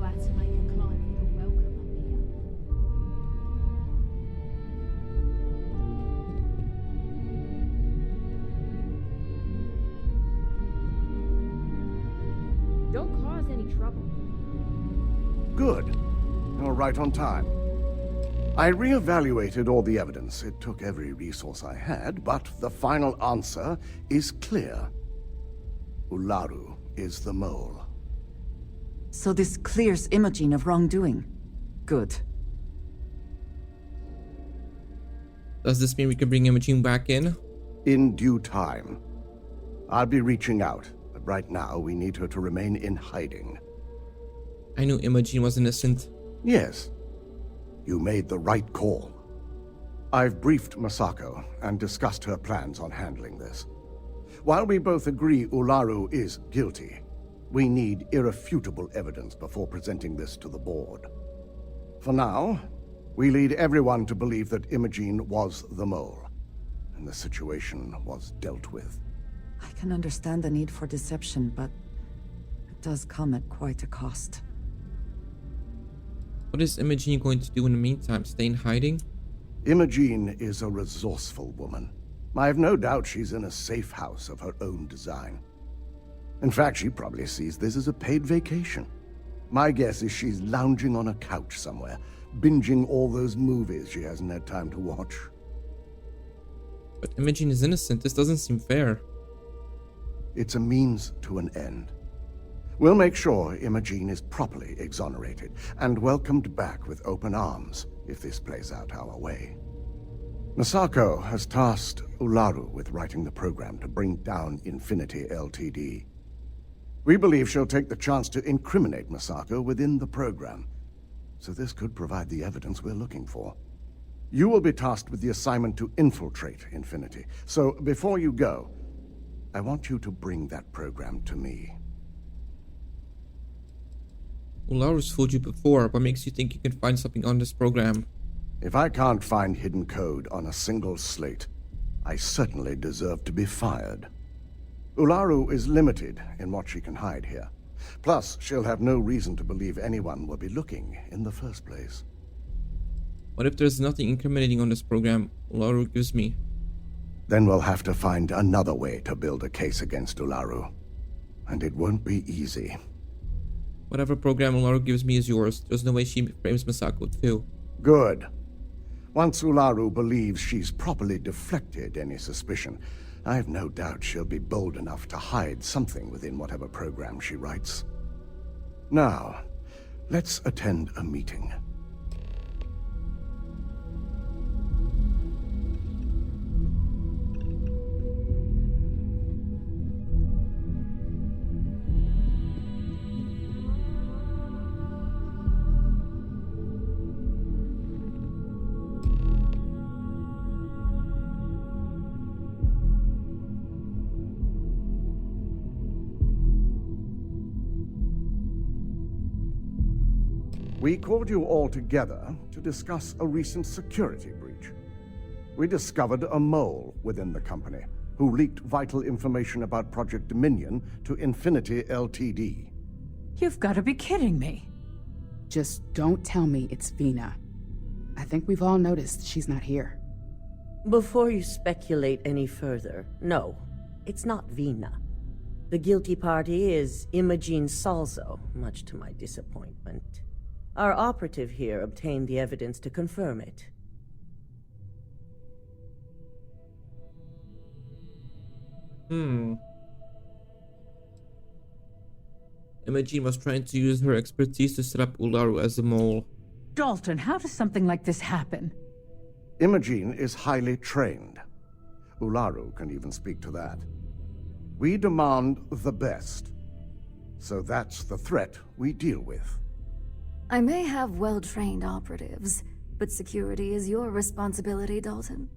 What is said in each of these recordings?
how to make a client feel welcome up here. Don't cause any trouble. Good. You're right on time. I reevaluated all the evidence. It took every resource I had, but the final answer is clear. Ularu is the mole. So this clears Imogen of wrongdoing. Good. Does this mean we can bring Imogen back in? In due time. I'll be reaching out, but right now we need her to remain in hiding. I knew Imogen was innocent. Yes. You made the right call. I've briefed Masako and discussed her plans on handling this. While we both agree Ularu is guilty, we need irrefutable evidence before presenting this to the board. For now, we lead everyone to believe that Imogen was the mole, and the situation was dealt with. I can understand the need for deception, but it does come at quite a cost. What is Imogen going to do in the meantime? Stay in hiding? Imogen is a resourceful woman. I have no doubt she's in a safe house of her own design. In fact, she probably sees this as a paid vacation. My guess is she's lounging on a couch somewhere, binging all those movies she hasn't had time to watch. But Imogen is innocent. This doesn't seem fair. It's a means to an end. We'll make sure Imogen is properly exonerated and welcomed back with open arms if this plays out our way. Masako has tasked Ularu with writing the program to bring down Infinity Ltd. We believe she'll take the chance to incriminate Masako within the program, so this could provide the evidence we're looking for. You will be tasked with the assignment to infiltrate Infinity, so before you go, I want you to bring that program to me. Ularu's fooled you before. What makes you think you can find something on this program? If I can't find hidden code on a single slate, I certainly deserve to be fired. Ularu is limited in what she can hide here. Plus, she'll have no reason to believe anyone will be looking in the first place. What if there's nothing incriminating on this program Ularu gives me? Then we'll have to find another way to build a case against Ularu. And it won't be easy. Whatever program Ularu gives me is yours. There's no way she frames Masako too. Good. Once Ularu believes she's properly deflected any suspicion, I have no doubt she'll be bold enough to hide something within whatever program she writes. Now, let's attend a meeting. We called you all together to discuss a recent security breach. We discovered a mole within the company who leaked vital information about Project Dominion to Infinity Ltd. You've got to be kidding me. Just don't tell me it's Vina. I think we've all noticed she's not here. Before you speculate any further, no, it's not Vina. The guilty party is Imogen Salzo, much to my disappointment. Our operative here obtained the evidence to confirm it. Imogen was trying to use her expertise to set up Ularu as a mole. Dalton, how does something like this happen? Imogen is highly trained. Ularu can even speak to that. We demand the best. So that's the threat we deal with. I may have well-trained operatives, but security is your responsibility, Dalton.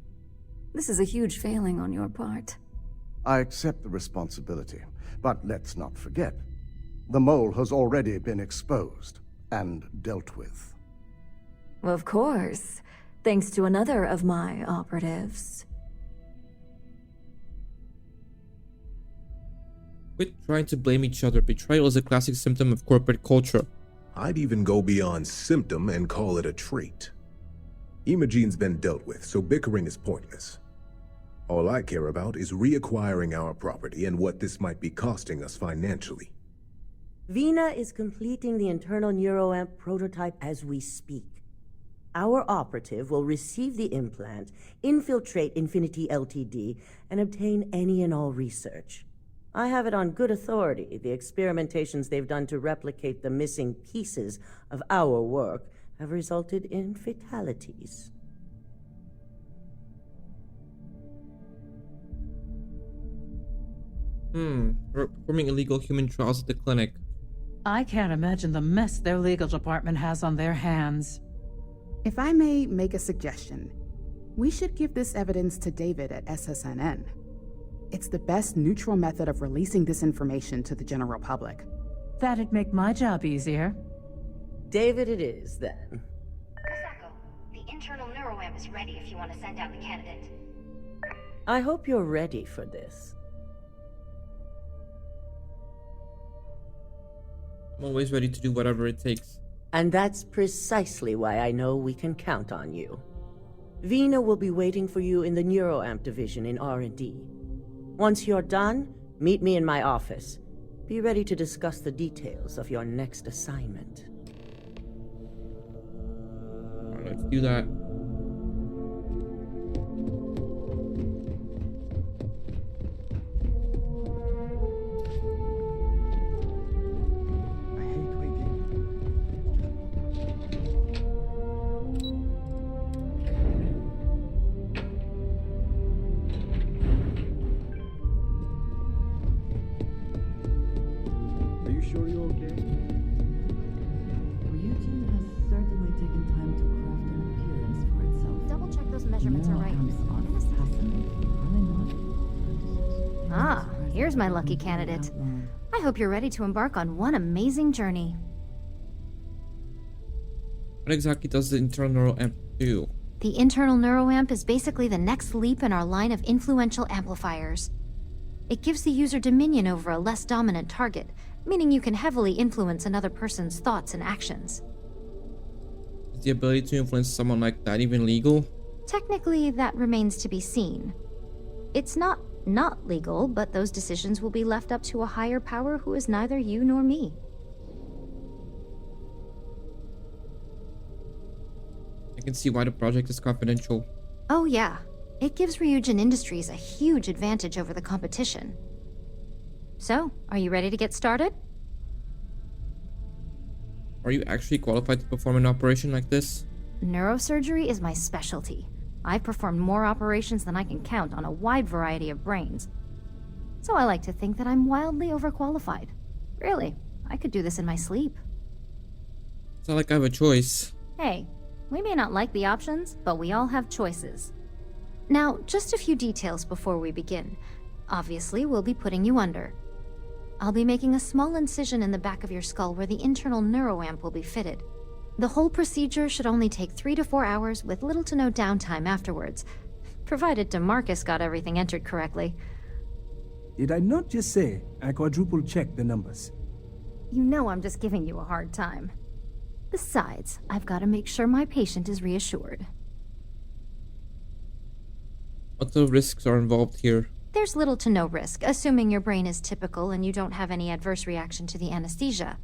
This is a huge failing on your part. I accept the responsibility, but let's not forget, the mole has already been exposed and dealt with. Of course, thanks to another of my operatives. Quit trying to blame each other. Betrayal is a classic symptom of corporate culture. I'd even go beyond symptom and call it a trait. Imogene's been dealt with, so bickering is pointless. All I care about is reacquiring our property and what this might be costing us financially. Vina is completing the internal neuroamp prototype as we speak. Our operative will receive the implant, infiltrate Infinity Ltd., and obtain any and all research. I have it on good authority. The experimentations they've done to replicate the missing pieces of our work have resulted in fatalities. We're performing illegal human trials at the clinic. I can't imagine the mess their legal department has on their hands. If I may make a suggestion, we should give this evidence to David at SSNN. It's the best neutral method of releasing this information to the general public. That'd make my job easier. David it is, then. Masako, the internal neuroamp is ready if you want to send out the candidate. I hope you're ready for this. I'm always ready to do whatever it takes. And that's precisely why I know we can count on you. Vina will be waiting for you in the neuroamp division in R&D. Once you're done, meet me in my office. Be ready to discuss the details of your next assignment. Alright, let's do that. Ryujin has certainly taken time to craft an appearance for itself. Double check those measurements are right. Ah, here's my lucky candidate. I hope you're ready to embark on one amazing journey. What exactly does the internal amp do? The internal neuroamp is basically the next leap in our line of influential amplifiers. It gives the user dominion over a less dominant target, meaning you can heavily influence another person's thoughts and actions. Is the ability to influence someone like that even legal? Technically, that remains to be seen. It's not legal, but those decisions will be left up to a higher power who is neither you nor me. I can see why the project is confidential. Oh yeah, it gives Ryujin Industries a huge advantage over the competition. So, are you ready to get started? Are you actually qualified to perform an operation like this? Neurosurgery is my specialty. I've performed more operations than I can count on a wide variety of brains. So I like to think that I'm wildly overqualified. Really, I could do this in my sleep. It's not like I have a choice. Hey, we may not like the options, but we all have choices. Now, just a few details before we begin. Obviously, we'll be putting you under. I'll be making a small incision in the back of your skull where the internal neuroamp will be fitted. The whole procedure should only take 3 to 4 hours with little to no downtime afterwards, provided DeMarcus got everything entered correctly. Did I not just say I quadruple checked the numbers? You know I'm just giving you a hard time. Besides, I've got to make sure my patient is reassured. What sort of risks are involved here? There's little to no risk, assuming your brain is typical and you don't have any adverse reaction to the anesthesia.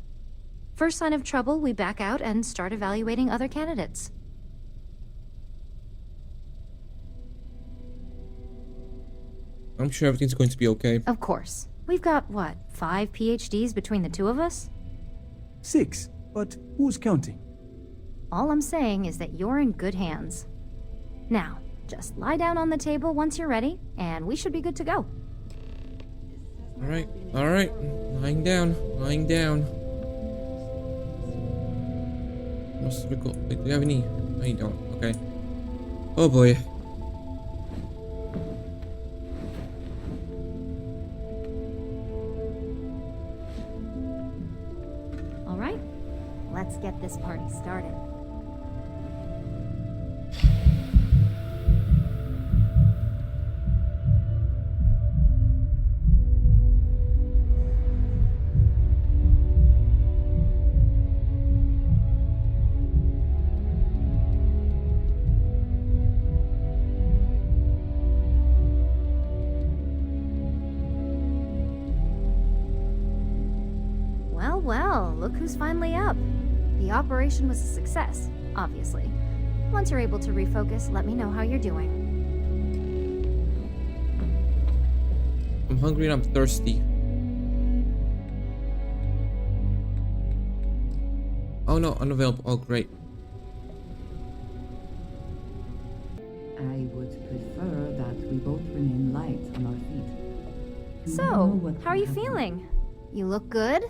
First sign of trouble, we back out and start evaluating other candidates. I'm sure everything's going to be okay. Of course. We've got, what, 5 PhDs between the two of us? 6, but who's counting? All I'm saying is that you're in good hands. Now, just lie down on the table once you're ready, and we should be good to go. Alright. Lying down. Most difficult. Wait, do you have any? No, you don't. Okay. Oh boy. All right, let's get this party started. news finally up. The operation was a success, obviously. Once you're able to refocus, let me know how you're doing. I'm hungry and I'm thirsty. Oh no, unavailable. Oh great. I would prefer that we both remain light on our feet. So, how are you feeling? You look good?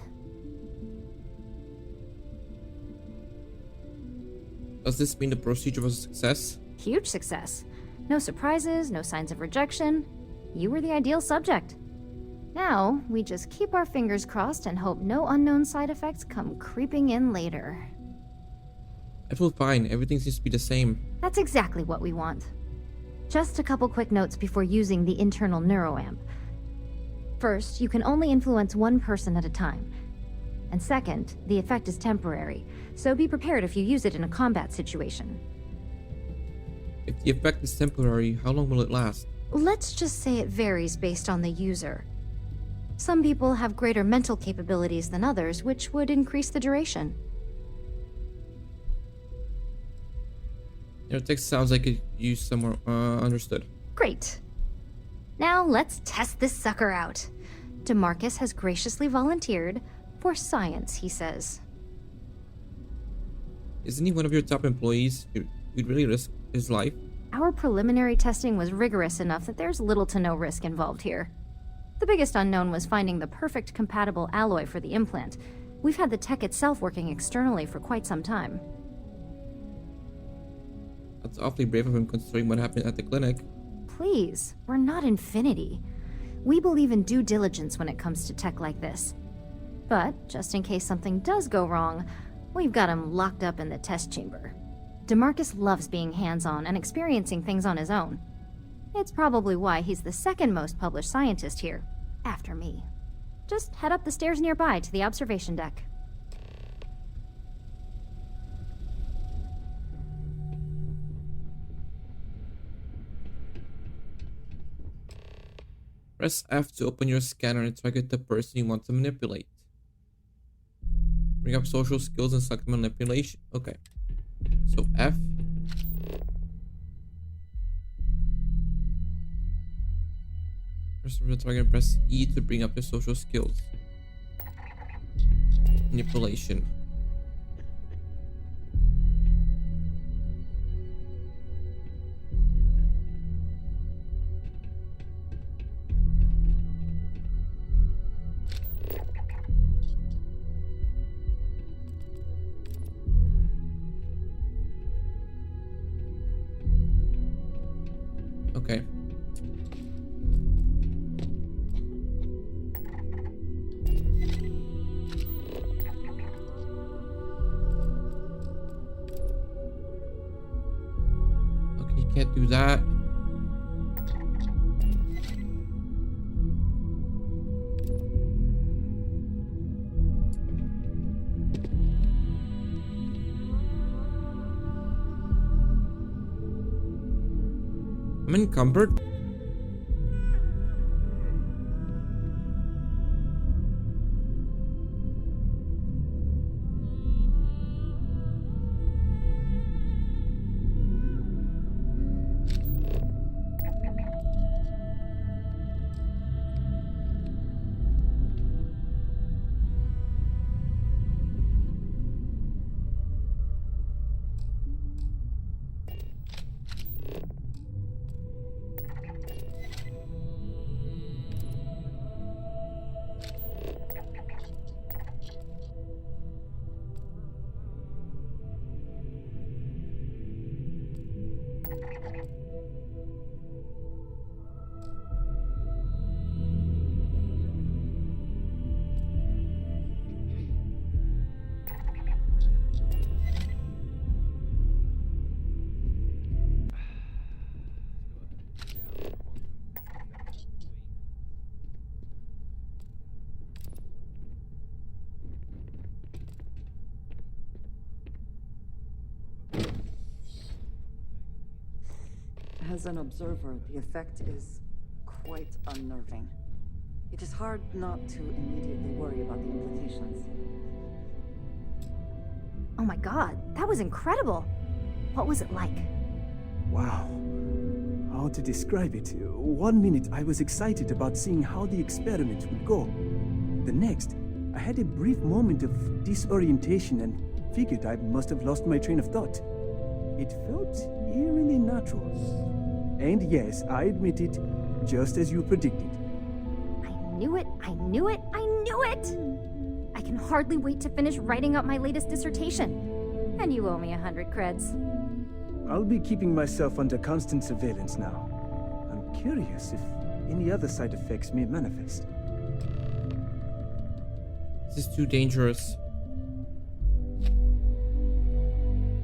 Does this mean the procedure was a success? Huge success. No surprises, no signs of rejection. You were the ideal subject. Now, we just keep our fingers crossed and hope no unknown side effects come creeping in later. I feel fine. Everything seems to be the same. That's exactly what we want. Just a couple quick notes before using the internal neuroamp. First, you can only influence one person at a time. And second, the effect is temporary, so be prepared if you use it in a combat situation. If the effect is temporary, how long will it last? Let's just say it varies based on the user. Some people have greater mental capabilities than others, which would increase the duration. Your text sounds like it used somewhere. Understood. Great. Now let's test this sucker out. DeMarcus has graciously volunteered for science, he says. Isn't he one of your top employees? You'd really risk his life? Our preliminary testing was rigorous enough that there's little to no risk involved here. The biggest unknown was finding the perfect compatible alloy for the implant. We've had the tech itself working externally for quite some time. That's awfully brave of him considering what happened at the clinic. Please, we're not Infinity. We believe in due diligence when it comes to tech like this. But, just in case something does go wrong, we've got him locked up in the test chamber. DeMarcus loves being hands-on and experiencing things on his own. It's probably why he's the second most published scientist here, after me. Just head up the stairs nearby to the observation deck. Press F to open your scanner and target the person you want to manipulate. Bring up social skills and select manipulation. Okay. So F. Press the target and press E to bring up your social skills. Manipulation. Okay. Okay, you can't do that. I'm encumbered. As an observer, the effect is quite unnerving. It is hard not to immediately worry about the implications. Oh my god, that was incredible. What was it like? Wow. How to describe it? 1 minute I was excited about seeing how the experiment would go. The next, I had a brief moment of disorientation and figured I must have lost my train of thought. It felt eerily natural. And yes, I admit it, just as you predicted. I knew it, I knew it, I knew it! I can hardly wait to finish writing up my latest dissertation. And you owe me 100 creds. I'll be keeping myself under constant surveillance now. I'm curious if any other side effects may manifest. This is too dangerous.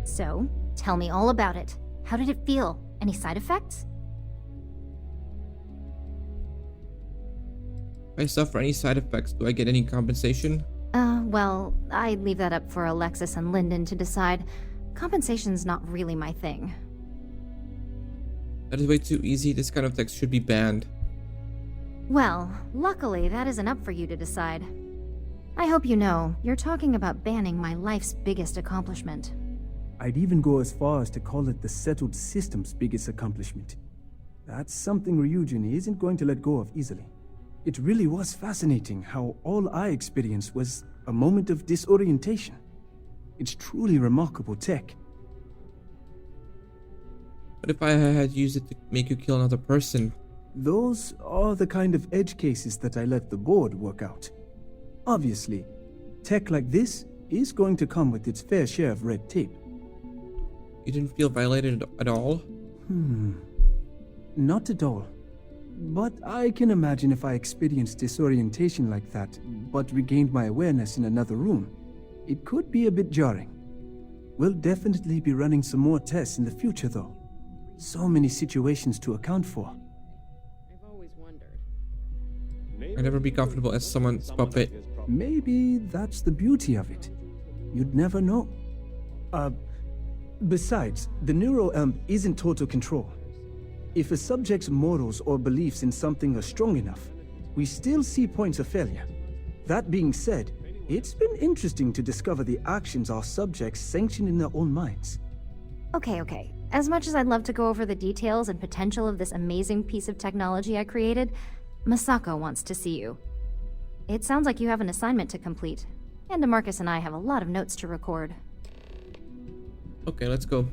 So, tell me all about it. How did it feel? Any side effects? If I suffer any side effects, do I get any compensation? Well, I'd leave that up for Alexis and Lyndon to decide. Compensation's not really my thing. That is way too easy. This kind of text should be banned. Well, luckily that isn't up for you to decide. I hope you know, you're talking about banning my life's biggest accomplishment. I'd even go as far as to call it the settled system's biggest accomplishment. That's something Ryujin isn't going to let go of easily. It really was fascinating how all I experienced was a moment of disorientation. It's truly remarkable tech. What if I had used it to make you kill another person? Those are the kind of edge cases that I let the board work out. Obviously, tech like this is going to come with its fair share of red tape. You didn't feel violated at all? Not at all. But I can imagine if I experienced disorientation like that, but regained my awareness in another room, it could be a bit jarring. We'll definitely be running some more tests in the future, though. So many situations to account for. I've always wondered. I'd never be comfortable as someone's puppet. Maybe that's the beauty of it. You'd never know. Besides, the neuroamp isn't total control. If a subject's morals or beliefs in something are strong enough, we still see points of failure. That being said, it's been interesting to discover the actions our subjects sanction in their own minds. Okay. As much as I'd love to go over the details and potential of this amazing piece of technology I created, Masako wants to see you. It sounds like you have an assignment to complete, and DeMarcus and I have a lot of notes to record. Okay, let's go.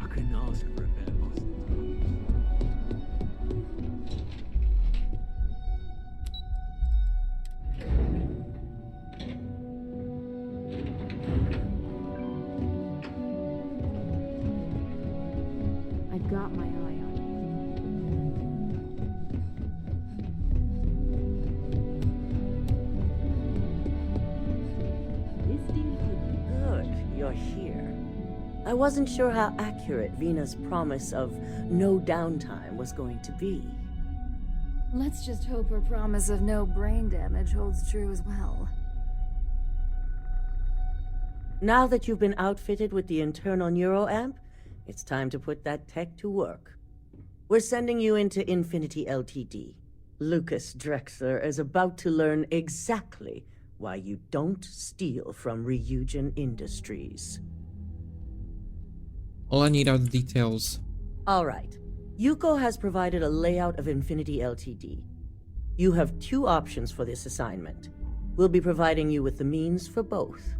I couldn't ask for a better boss. I've got my eye on Good, you're here. I wasn't sure how accurate Vina's promise of no downtime was going to be. Let's just hope her promise of no brain damage holds true as well. Now that you've been outfitted with the internal neuroamp, it's time to put that tech to work. We're sending you into Infinity Ltd. Lucas Drexler is about to learn exactly why you don't steal from Ryujin Industries. All I need are the details. All right. Yuko has provided a layout of Infinity Ltd. You have two options for this assignment. We'll be providing you with the means for both.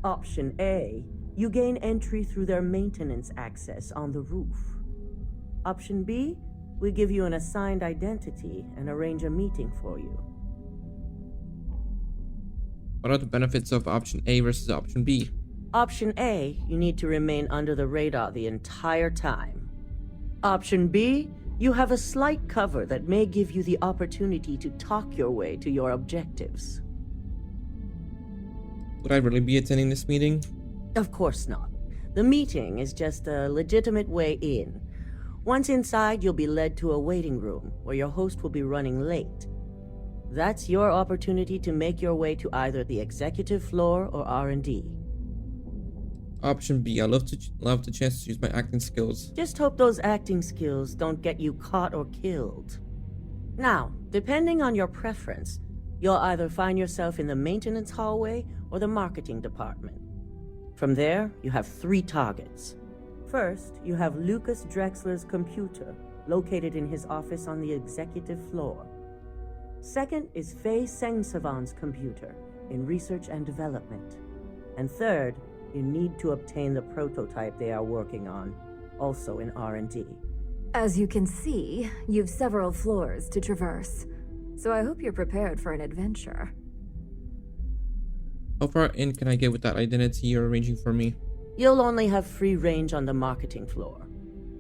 Option A, you gain entry through their maintenance access on the roof. Option B, we give you an assigned identity and arrange a meeting for you. What are the benefits of option A versus option B? Option A, you need to remain under the radar the entire time. Option B, you have a slight cover that may give you the opportunity to talk your way to your objectives. Would I really be attending this meeting? Of course not. The meeting is just a legitimate way in. Once inside, you'll be led to a waiting room where your host will be running late. That's your opportunity to make your way to either the executive floor or R&D. Option B. I love the chance to use my acting skills. Just hope those acting skills don't get you caught or killed. Now, depending on your preference, You'll either find yourself in the maintenance hallway or the marketing department. From there, you have 3 targets. First, you have Lucas Drexler's computer, located in his office on the executive floor. Second is Faye Sengsavan's computer, in research and development. And third, you need to obtain the prototype they are working on, also in R&D. As you can see, you've several floors to traverse, so I hope you're prepared for an adventure. How far in can I get with that identity you're arranging for me? You'll only have free range on the marketing floor.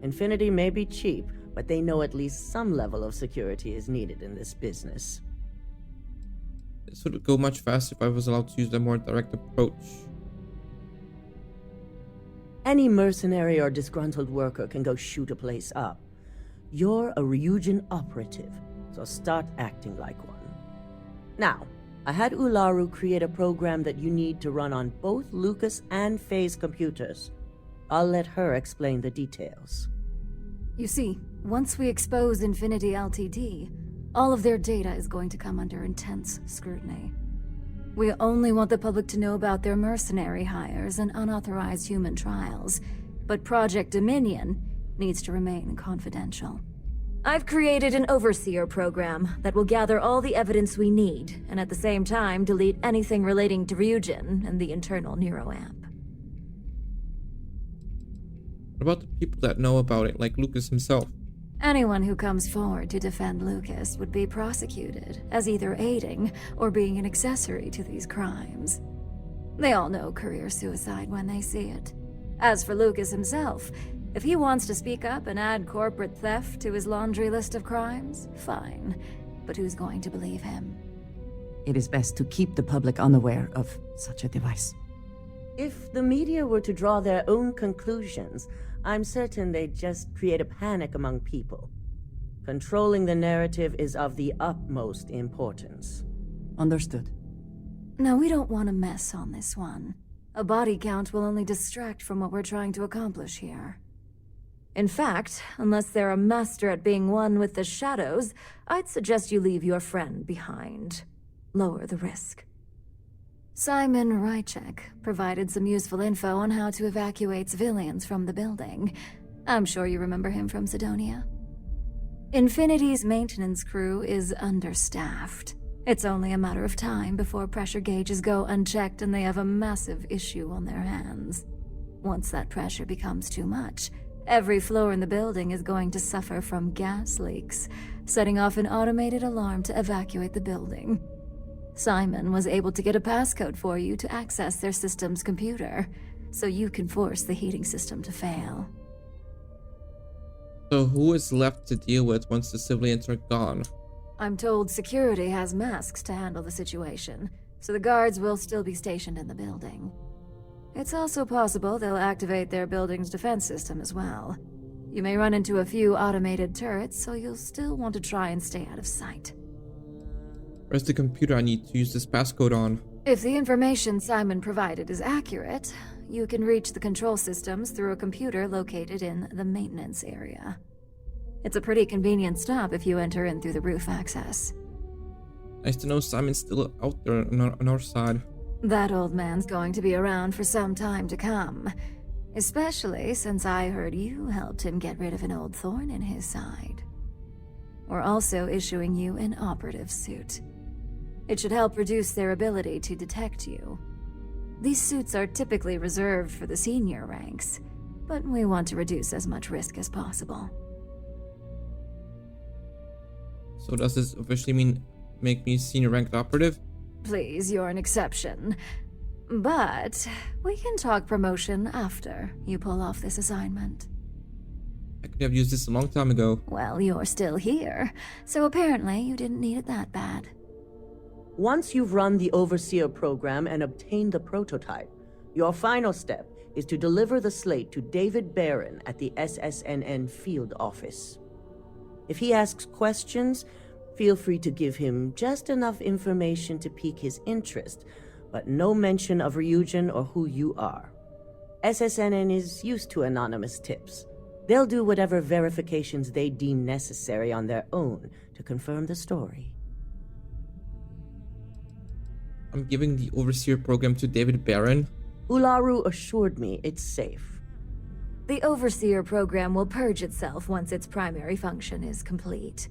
Infinity may be cheap, but they know at least some level of security is needed in this business. This would go much faster if I was allowed to use a more direct approach. Any mercenary or disgruntled worker can go shoot a place up. You're a Ryujin operative, so start acting like one. Now, I had Ularu create a program that you need to run on both Lucas and Faye's computers. I'll let her explain the details. You see, once we expose Infinity Ltd., all of their data is going to come under intense scrutiny. We only want the public to know about their mercenary hires and unauthorized human trials, but Project Dominion needs to remain confidential. I've created an overseer program that will gather all the evidence we need, and at the same time delete anything relating to Ryujin and the internal neuroamp. What about the people that know about it, like Lucas himself? Anyone who comes forward to defend Lucas would be prosecuted as either aiding or being an accessory to these crimes. They all know career suicide when they see it. As for Lucas himself, if he wants to speak up and add corporate theft to his laundry list of crimes, fine. But who's going to believe him? It is best to keep the public unaware of such a device. If the media were to draw their own conclusions, I'm certain they'd just create a panic among people. Controlling the narrative is of the utmost importance. Understood. No, we don't want to mess on this one. A body count will only distract from what we're trying to accomplish here. In fact, unless they're a master at being one with the shadows, I'd suggest you leave your friend behind. Lower the risk. Simon Rychek provided some useful info on how to evacuate civilians from the building. I'm sure you remember him from Sidonia. Infinity's maintenance crew is understaffed. It's only a matter of time before pressure gauges go unchecked and they have a massive issue on their hands. Once that pressure becomes too much, every floor in the building is going to suffer from gas leaks, setting off an automated alarm to evacuate the building. Simon was able to get a passcode for you to access their system's computer, so you can force the heating system to fail. So who is left to deal with once the civilians are gone? I'm told security has masks to handle the situation, so the guards will still be stationed in the building. It's also possible they'll activate their building's defense system as well. You may run into a few automated turrets, so you'll still want to try and stay out of sight. Where's the computer I need to use this passcode on? If the information Simon provided is accurate, you can reach the control systems through a computer located in the maintenance area. It's a pretty convenient stop if you enter in through the roof access. Nice to know Simon's still out there on our side. That old man's going to be around for some time to come, especially since I heard you helped him get rid of an old thorn in his side. We're also issuing you an operative suit. It should help reduce their ability to detect you. These suits are typically reserved for the senior ranks, but we want to reduce as much risk as possible. So does this officially mean make me senior ranked operative? Please, you're an exception. But we can talk promotion after you pull off this assignment. I could have used this a long time ago. Well, you're still here, so apparently you didn't need it that bad. Once you've run the Overseer program and obtained the prototype, your final step is to deliver the slate to David Barron at the SSNN field office. If he asks questions, feel free to give him just enough information to pique his interest, but no mention of Ryujin or who you are. SSNN is used to anonymous tips. They'll do whatever verifications they deem necessary on their own to confirm the story. I'm giving the Overseer program to David Barron. Ularu assured me it's safe. The Overseer program will purge itself once its primary function is complete.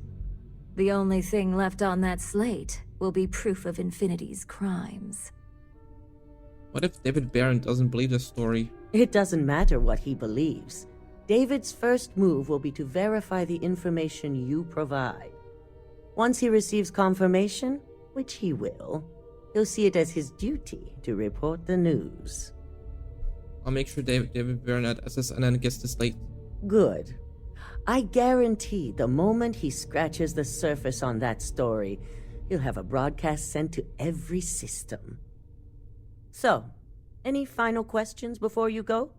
The only thing left on that slate will be proof of Infinity's crimes. What if David Barron doesn't believe the story? It doesn't matter what he believes. David's first move will be to verify the information you provide. Once he receives confirmation, which he will, he'll see it as his duty to report the news. I'll make sure David Barron at SSNN gets the slate. Good. I guarantee the moment he scratches the surface on that story, he'll have a broadcast sent to every system. So, any final questions before you go?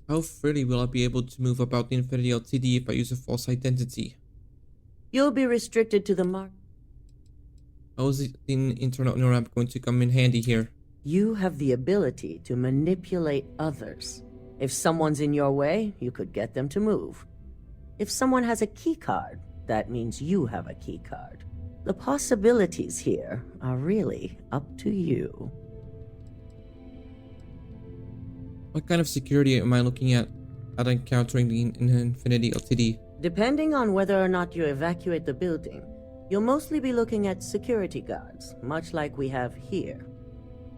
How freely will I be able to move about the Infinity LTD if I use a false identity? You'll be restricted to the mark. How is the internal ramp going to come in handy here? You have the ability to manipulate others. If someone's in your way, you could get them to move. If someone has a keycard, that means you have a keycard. The possibilities here are really up to you. What kind of security am I looking at encountering the Infinity LTD? Depending on whether or not you evacuate the building, you'll mostly be looking at security guards, much like we have here.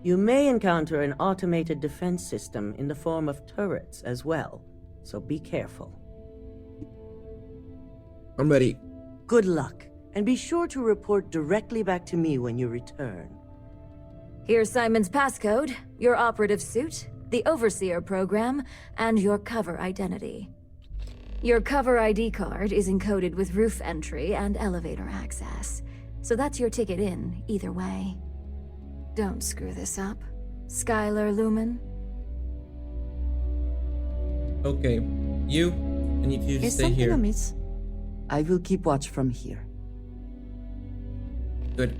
You may encounter an automated defense system in the form of turrets as well, so be careful. I'm ready. Good luck, and be sure to report directly back to me when you return. Here's Simon's passcode, your operative suit, the Overseer program, and your cover identity. Your cover ID card is encoded with roof entry and elevator access, so that's your ticket in, either way. Don't screw this up, Skylar Lumen. Okay, you, I need you to Is stay something here. amiss? I will keep watch from here. Good.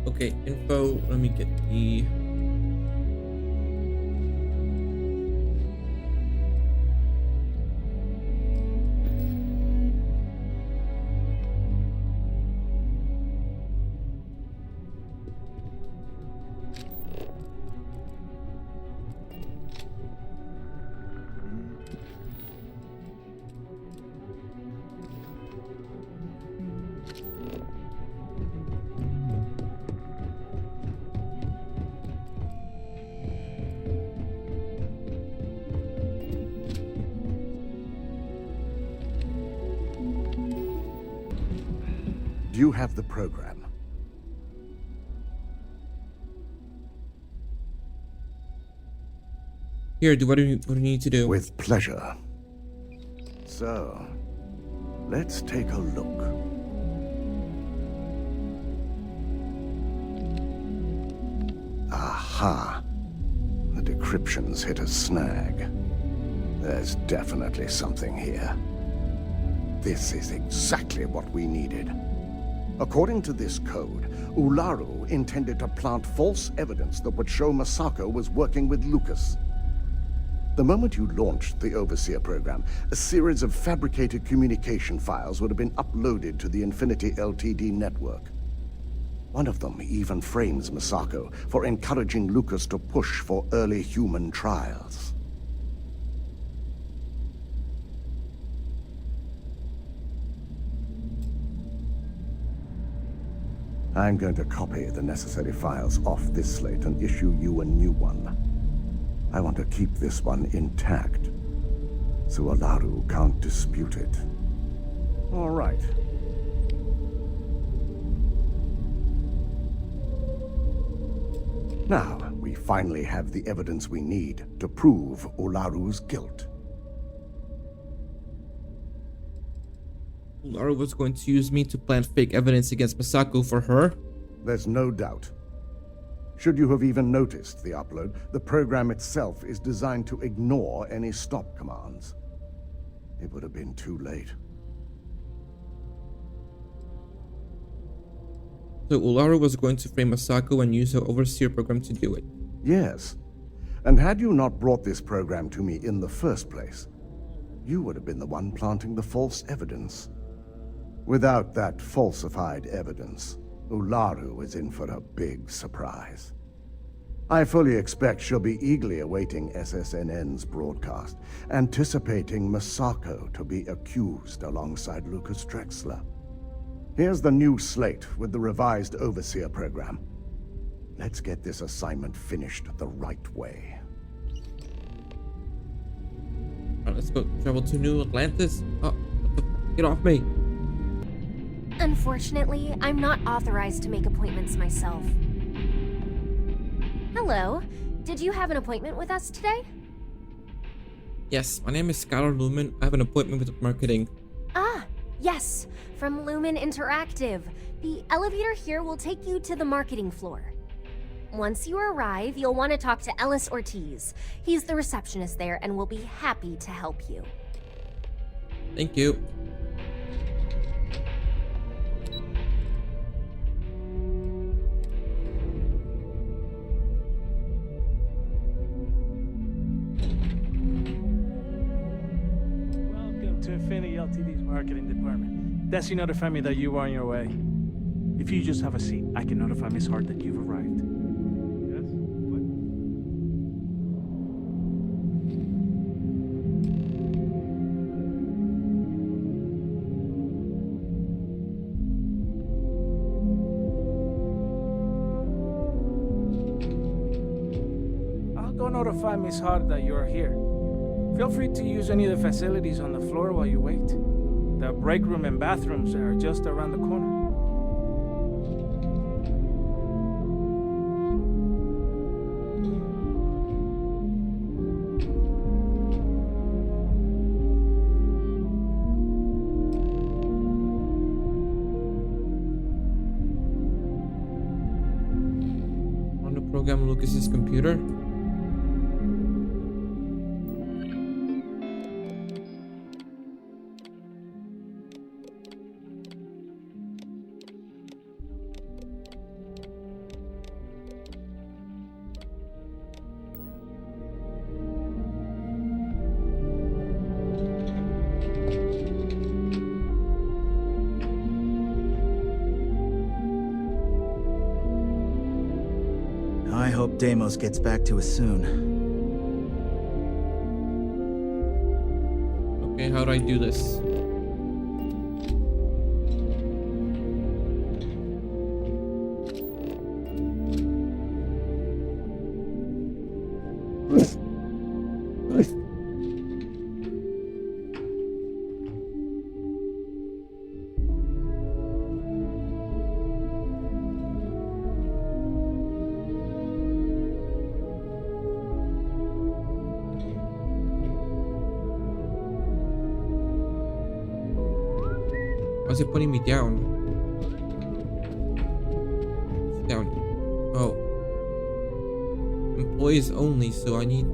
Okay, info, let me get the... Do you have the program? Here, what do you need to do? With pleasure. So, let's take a look. Aha! The decryptions hit a snag. There's definitely something here. This is exactly what we needed. According to this code, Ularu intended to plant false evidence that would show Masako was working with Lucas. The moment you launched the Overseer program, a series of fabricated communication files would have been uploaded to the Infinity LTD network. One of them even frames Masako for encouraging Lucas to push for early human trials. I'm going to copy the necessary files off this slate and issue you a new one. I want to keep this one intact, so Ularu can't dispute it. All right. Now, we finally have the evidence we need to prove Ularu's guilt. Ularu was going to use me to plant fake evidence against Masako for her? There's no doubt. Should you have even noticed the upload, the program itself is designed to ignore any stop commands. It would have been too late. So Ularu was going to frame Masako and use her Overseer program to do it. Yes. And had you not brought this program to me in the first place, you would have been the one planting the false evidence. Without that falsified evidence, Ularu is in for a big surprise. I fully expect she'll be eagerly awaiting SSNN's broadcast, anticipating Masako to be accused alongside Lucas Drexler. Here's the new slate with the revised Overseer program. Let's get this assignment finished the right way. Alright, let's go travel to New Atlantis. Oh, what the get off me. Unfortunately, I'm not authorized to make appointments myself. Hello. Did you have an appointment with us today? Yes, my name is Skylar Lumen. I have an appointment with marketing. Ah, yes. From Lumen Interactive. The elevator here will take you to the marketing floor. Once you arrive, you'll want to talk to Ellis Ortiz. He's the receptionist there and will be happy to help you. Thank you. Welcome to Infinity Ltd's marketing department. Desi notified me that you are on your way. If you just have a seat, I can notify Miss Hart that you've arrived. Yes? What? I'll go notify Miss Hart that you're here. Feel free to use any of the facilities on the floor while you wait. The break room and bathrooms are just around the corner. On the program Lucas's computer. I hope Deimos gets back to us soon. Okay, how do I do this? Why is it putting me down? It's down. Oh. Employees only, so I need...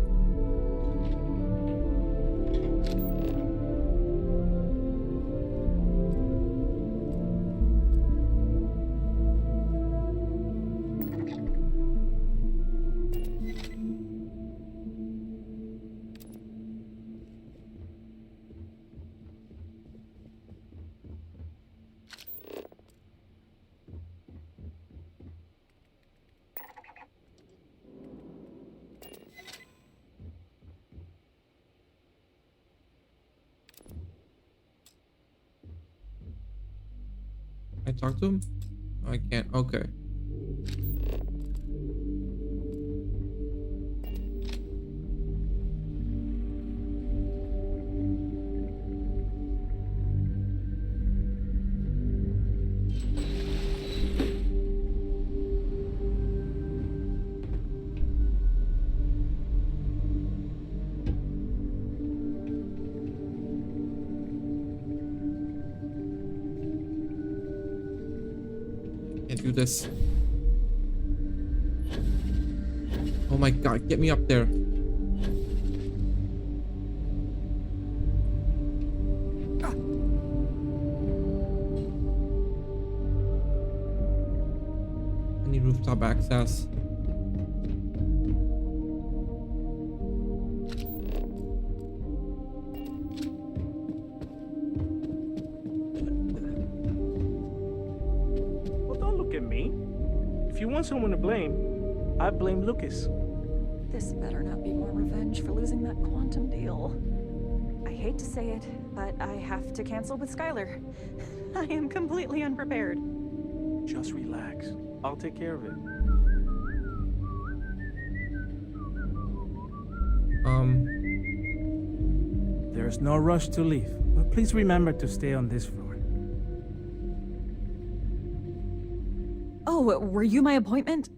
I talk to him? Oh, I can't. Okay. Can't do this. Oh my god, get me up there. I need rooftop access. at me. If you want someone to blame, I blame Lucas. This better not be more revenge for losing that quantum deal. I hate to say it, but I have to cancel with Skylar. I am completely unprepared. Just relax. I'll take care of it. There's no rush to leave, but please remember to stay on this floor. Oh, were you my appointment?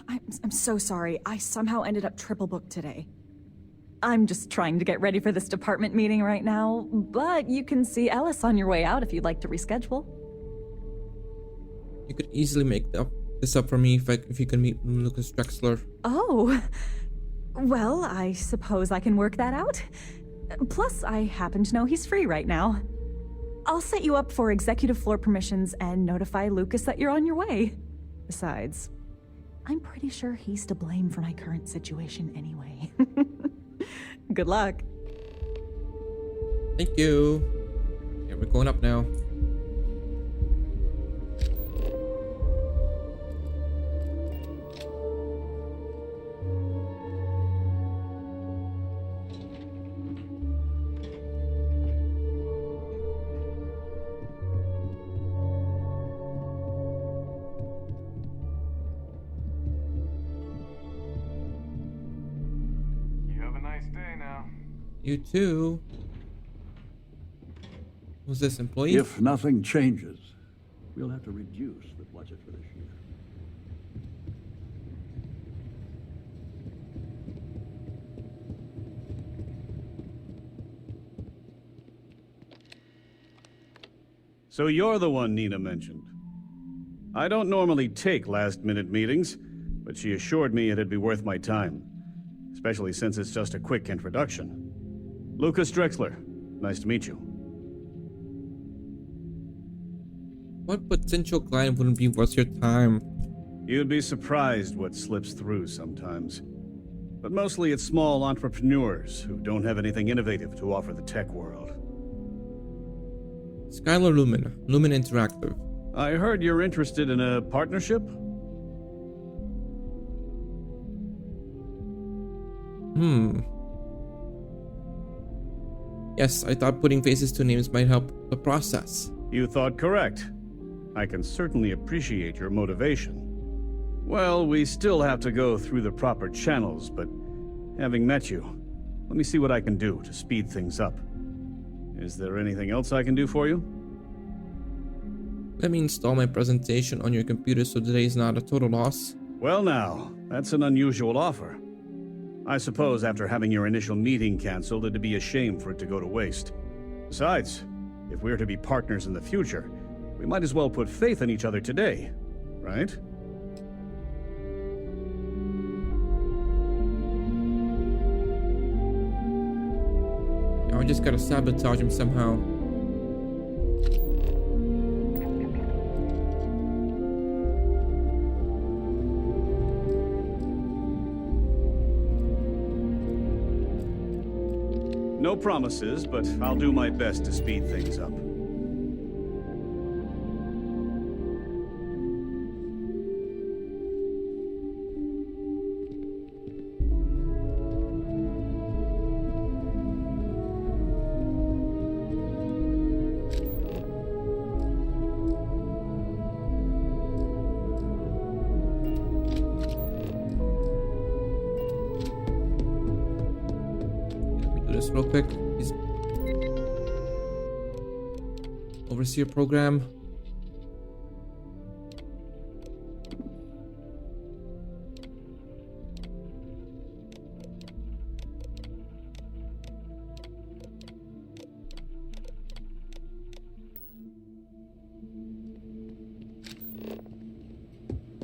I'm so sorry. I somehow ended up triple booked today. I'm just trying to get ready for this department meeting right now, but you can see Ellis on your way out if you'd like to reschedule. You could easily make this up for me if you can meet Lucas Drexler. Oh, well, I suppose I can work that out. Plus, I happen to know he's free right now. I'll set you up for executive floor permissions and notify Lucas that you're on your way. Besides, I'm pretty sure he's to blame for my current situation anyway. Good luck. Thank you. Yeah, we're going up now. You too. Who's this employee? If nothing changes, we'll have to reduce the budget for this year. So you're the one Nina mentioned. I don't normally take last-minute meetings, but she assured me it'd be worth my time, especially since it's just a quick introduction. Lucas Drexler, nice to meet you. What potential client wouldn't be worth your time? You'd be surprised what slips through sometimes. But mostly it's small entrepreneurs who don't have anything innovative to offer the tech world. Skylar Lumen Interactive. I heard you're interested in a partnership? Yes, I thought putting faces to names might help the process. You thought correct. I can certainly appreciate your motivation. Well, we still have to go through the proper channels, but having met you, let me see what I can do to speed things up. Is there anything else I can do for you? Let me install my presentation on your computer so today is not a total loss. Well now, that's an unusual offer. I suppose after having your initial meeting cancelled, it'd be a shame for it to go to waste. Besides, if we're to be partners in the future, we might as well put faith in each other today, right? I just gotta sabotage him somehow. No promises, but I'll do my best to speed things up. Real quick, please. Overseer program.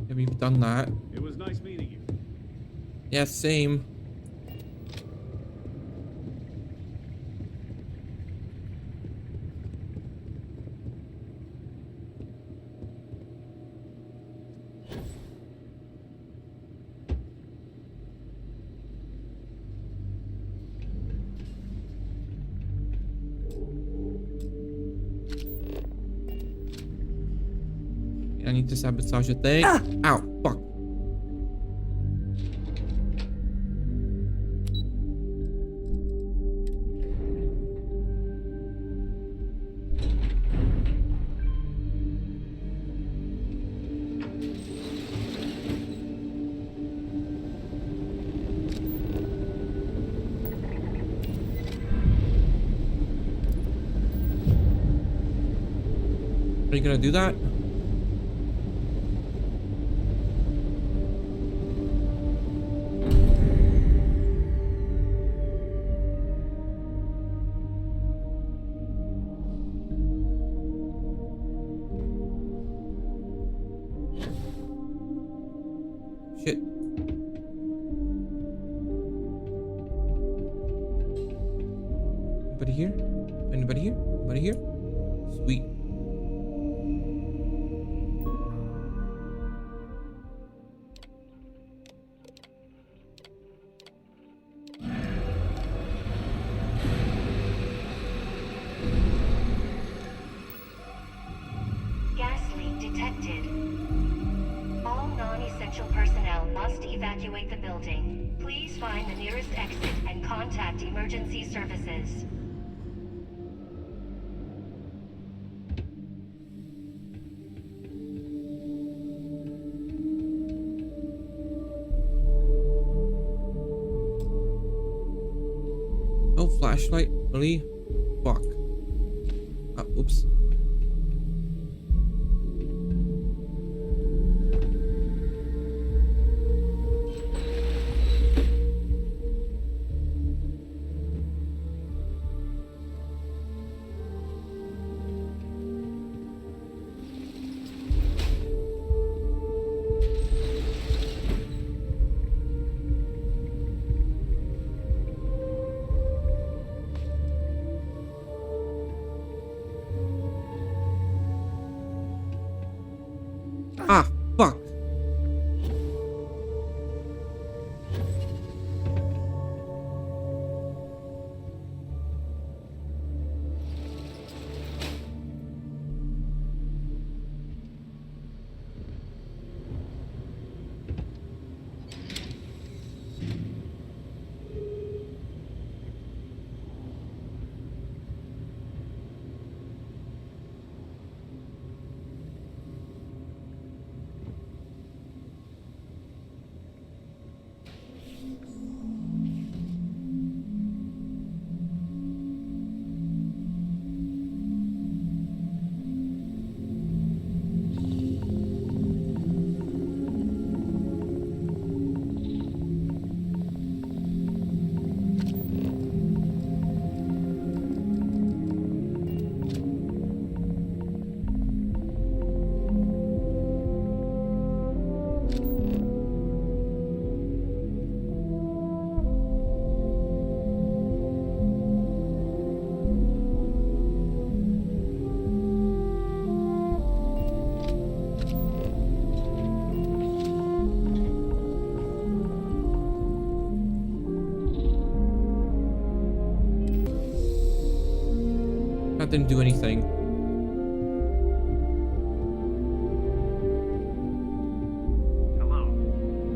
Yeah, we've done that. It was nice meeting you. Yeah, same. I need to sabotage the thing. Ow, fuck. Are you gonna do that? Shit. Anybody here? Anybody here? Anybody here? Sweet. Gas leak detected. All non-essential personnel must evacuate the building. Please find the nearest exit and contact emergency services. Oh, flashlight? Really? Fuck. Oops. Ah, fuck. That didn't do anything.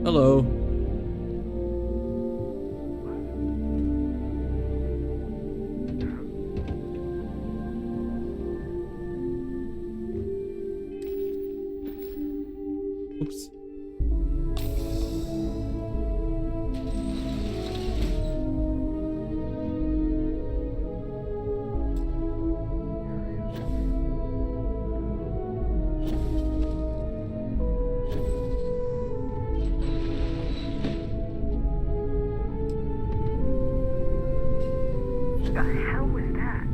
Hello. Oops. The hell was that?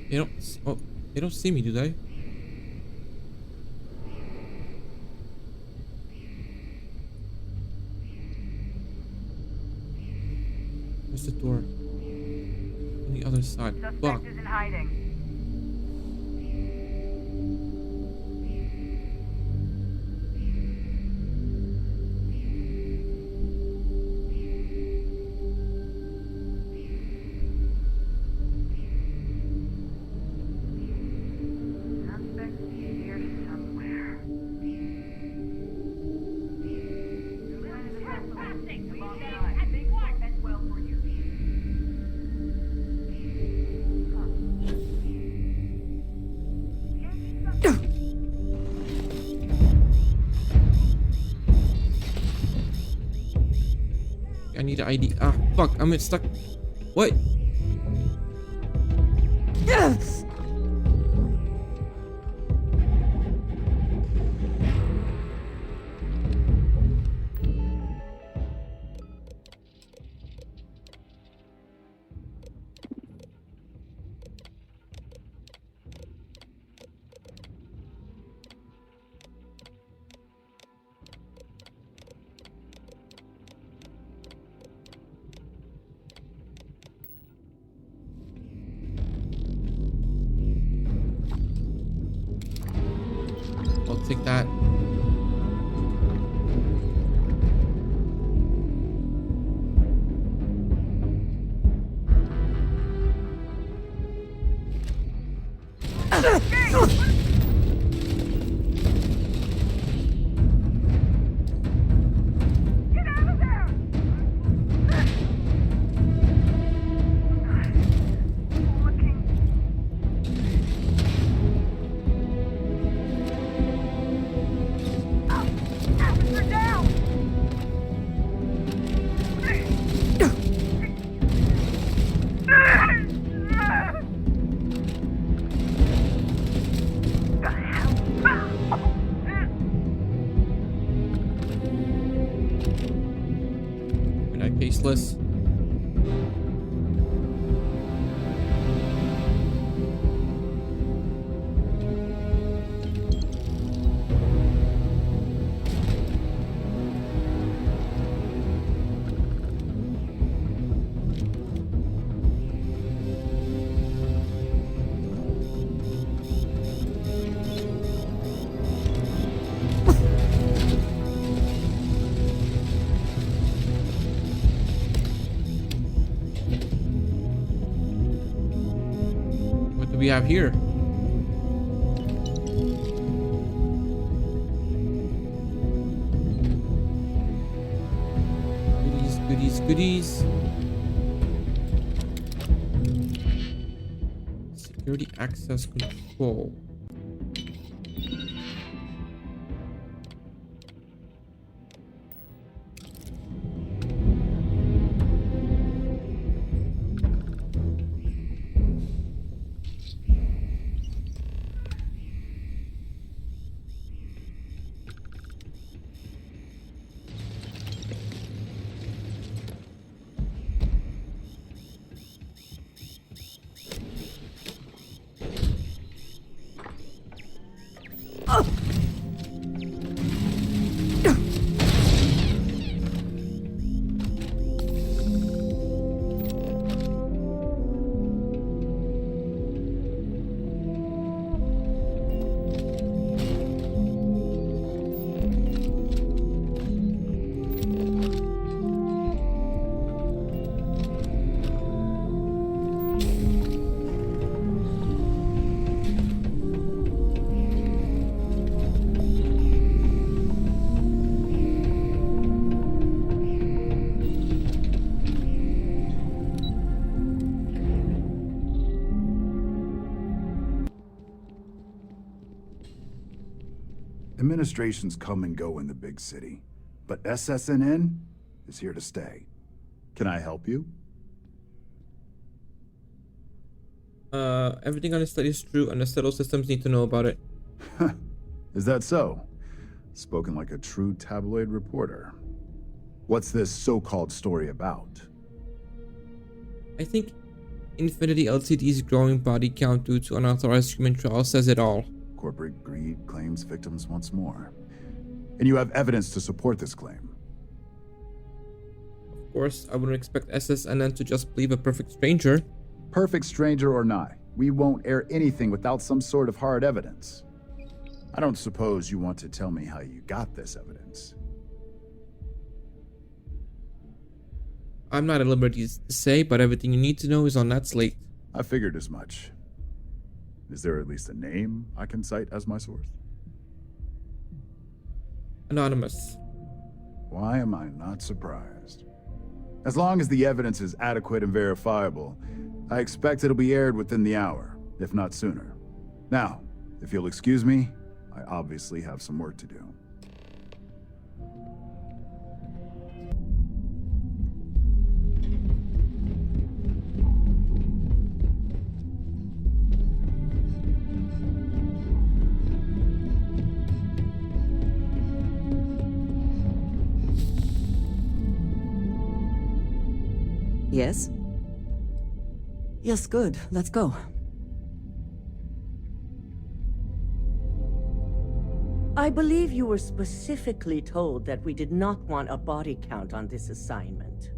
They don't. Oh, they don't see me, do they? Where's the door? On the other side. Fuck. Suspect is in hiding. Suspect here somewhere. Trespassing! I think what? That's well for you. I need an ID. Ah, fuck. I'm stuck. What? I'll take that. Tasteless. What do we have here? Goodies, goodies, goodies. Security access control. Administrations come and go in the big city, but SSNN is here to stay. Can I help you? Everything on this study is true, and the settled systems need to know about it. Is that so? Spoken like a true tabloid reporter. What's this so-called story about? I think Infinity LTD's growing body count due to unauthorized human trials says it all. Corporate greed claims victims once more. And you have evidence to support this claim. Of course, I wouldn't expect SSNN to just believe a perfect stranger. Perfect stranger or not, we won't air anything without some sort of hard evidence. I don't suppose you want to tell me how you got this evidence. I'm not at liberty to say, but everything you need to know is on that slate. I figured as much. Is there at least a name I can cite as my source? Anonymous. Why am I not surprised? As long as the evidence is adequate and verifiable, I expect it'll be aired within the hour, if not sooner. Now, if you'll excuse me, I obviously have some work to do. Yes? Yes, good. Let's go. I believe you were specifically told that we did not want a body count on this assignment.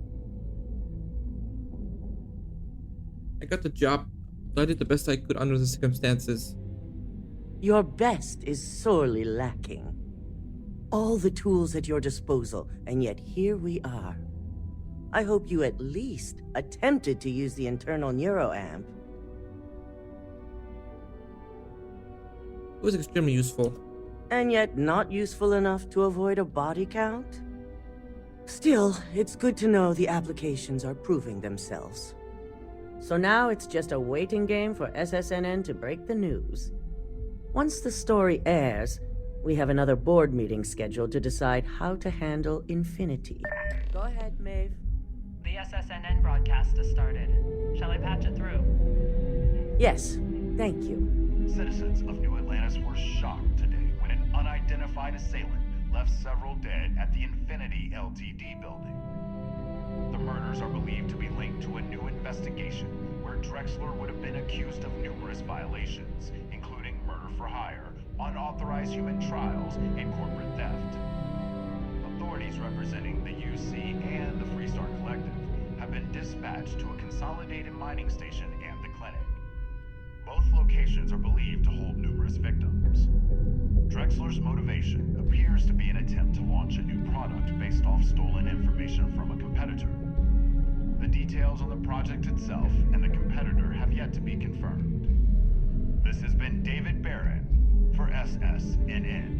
I got the job. I did the best I could under the circumstances. Your best is sorely lacking. All the tools at your disposal, and yet here we are. I hope you at least attempted to use the internal neuroamp. It was extremely useful. And yet not useful enough to avoid a body count? Still, it's good to know the applications are proving themselves. So now it's just a waiting game for SSNN to break the news. Once the story airs, we have another board meeting scheduled to decide how to handle Infinity. Go ahead, Maeve. The SSNN broadcast has started. Shall I patch it through? Yes, thank you. Citizens of New Atlantis were shocked today when an unidentified assailant left several dead at the Infinity Ltd building. The murders are believed to be linked to a new investigation where Drexler would have been accused of numerous violations, including murder for hire, unauthorized human trials, and corporate theft. Authorities representing the UC and the Freestar Collective have been dispatched to a consolidated mining station and the clinic. Both locations are believed to hold numerous victims. Drexler's motivation appears to be an attempt to launch a new product based off stolen information from a competitor. The details on the project itself and the competitor have yet to be confirmed. This has been David Barron for SSNN.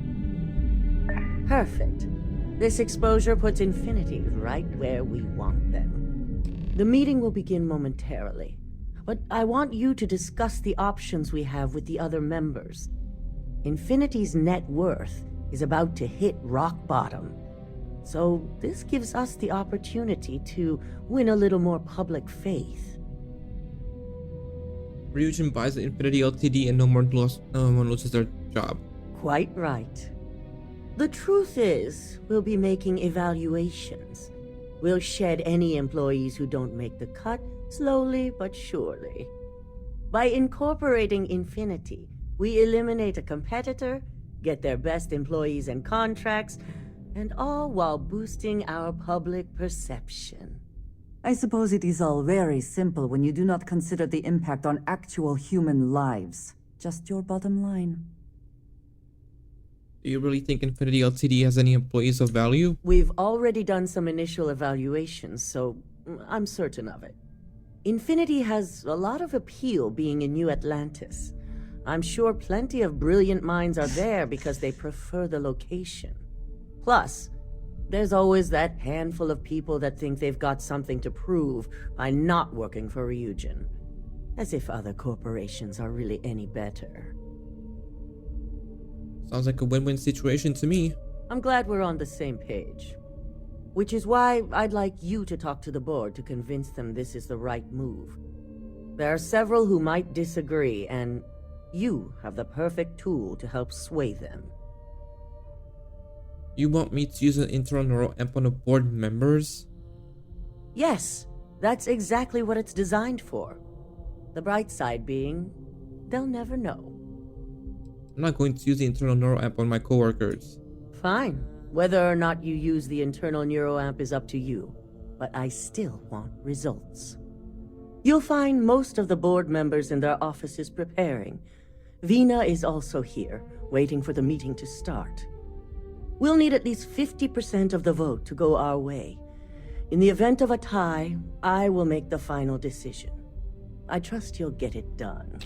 Perfect. This exposure puts Infinity right where we want them. The meeting will begin momentarily, but I want you to discuss the options we have with the other members. Infinity's net worth is about to hit rock bottom, so this gives us the opportunity to win a little more public faith. Ryujin buys the Infinity Ltd and no one loses their job. Quite right. The truth is, we'll be making evaluations. We'll shed any employees who don't make the cut, slowly but surely. By incorporating Infinity, we eliminate a competitor, get their best employees and contracts, and all while boosting our public perception. I suppose it is all very simple when you do not consider the impact on actual human lives. Just your bottom line. Do you really think Infinity Ltd has any employees of value? We've already done some initial evaluations, so I'm certain of it. Infinity has a lot of appeal being in New Atlantis. I'm sure plenty of brilliant minds are there because they prefer the location. Plus, there's always that handful of people that think they've got something to prove by not working for Ryujin. As if other corporations are really any better. Sounds like a win-win situation to me. I'm glad we're on the same page. Which is why I'd like you to talk to the board to convince them this is the right move. There are several who might disagree, and you have the perfect tool to help sway them. You want me to use an internal neural amp on the board members? Yes, that's exactly what it's designed for. The bright side being, they'll never know. I'm not going to use the internal neural amp on my coworkers. Fine. Whether or not you use the internal neuroamp is up to you. but I still want results. You'll find most of the board members in their offices preparing. Vina is also here, waiting for the meeting to start. We'll need at least 50% of the vote to go our way. In the event of a tie, I will make the final decision. I trust you'll get it done.